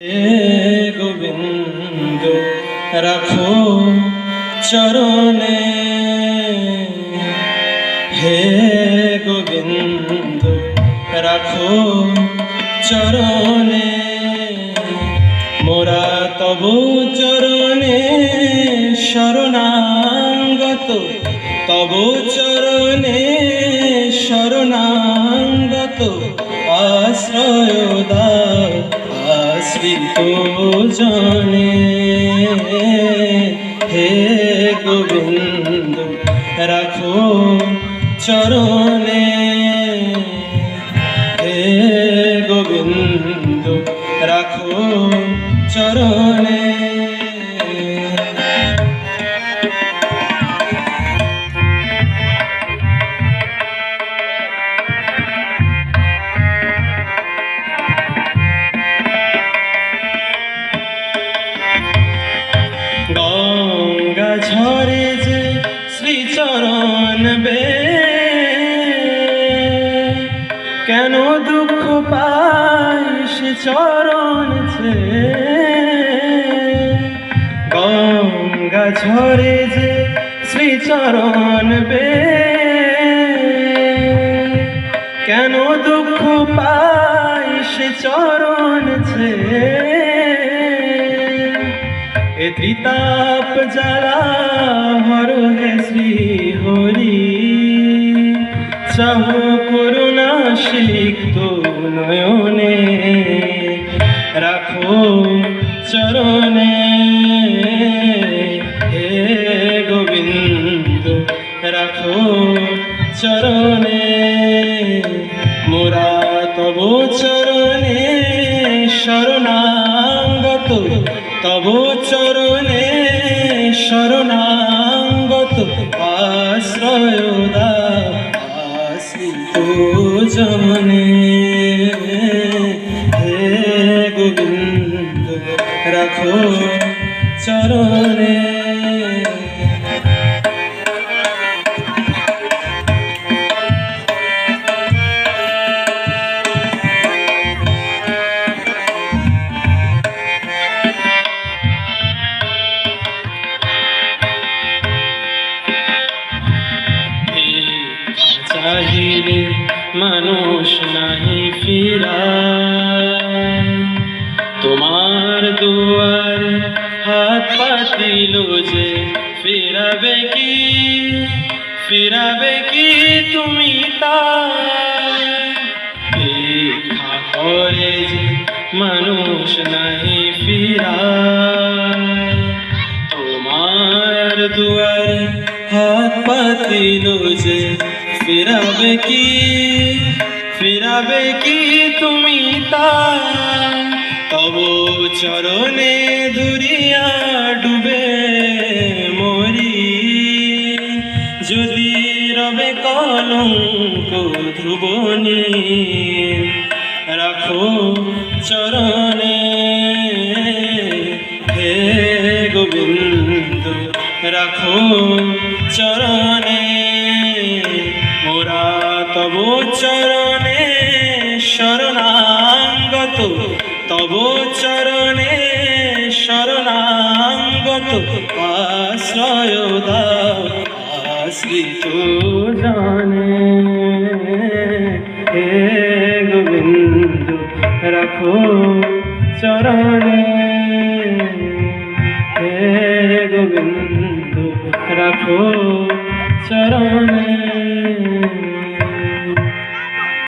হে গোবিন্দ রাখো চরণে, হে গোবিন্দ রাখো চরণে, মোরা তব চরণে শরণাগত, তব চরণে শরণাগত, আশ্রয় দাও আশ্রিত জনে। হে গোবিন্দ রাখো চরণে, হে গোবিন্দ রাখো চরণে। গঙ্গা ঝরে যে শ্রীচরণ বে, কেন দুঃখ পাই সে চরণ ছে। গঙ্গা ঝরে যে শ্রীচরণ বে, কেন দুঃখ পাই সে চরণ ছে। এ ত্রিতাপ জ্বালা হর হে শ্রী হরি, চাহ করুণা সিক্ত নয়নে, রাখো চরণে। হে গোবিন্দ রাখো চরণে, মোরা তব চরণে শরণাগত, তব চরণে শরণাগত, আশ্রয় দাও আশ্রিত জনে। হে গোবিন্দ রাখো চরণে। চাহিলে মানুষ নাহি ফিরা, তোমার দুয়ারে হাত পাতিল যে ফিরাবে কি, ফিরাবে কি তুমি তাই। ভিক্ষা করে যে মানুষ নাহি ফিরা, তোমার দুয়ারে হাত পাতিল যে ফিরাবে কি, ফিরাবে কি তুমি তাই। তব চরণে ধুরিয়া ডুবে মরি, যদি রবে কলঙ্ক ধ্রুবনে, রাখো চরণে। হে গোবিন্দ রাখো চরণে, মোরা তব চরণে শরণাগত, তব চরণে শরণাগত, আশ্রয় দাও আশ্রিত জনে। হে গোবিন্দ রাখো চরণে, হে গোবিন্দ রাখো চরণে।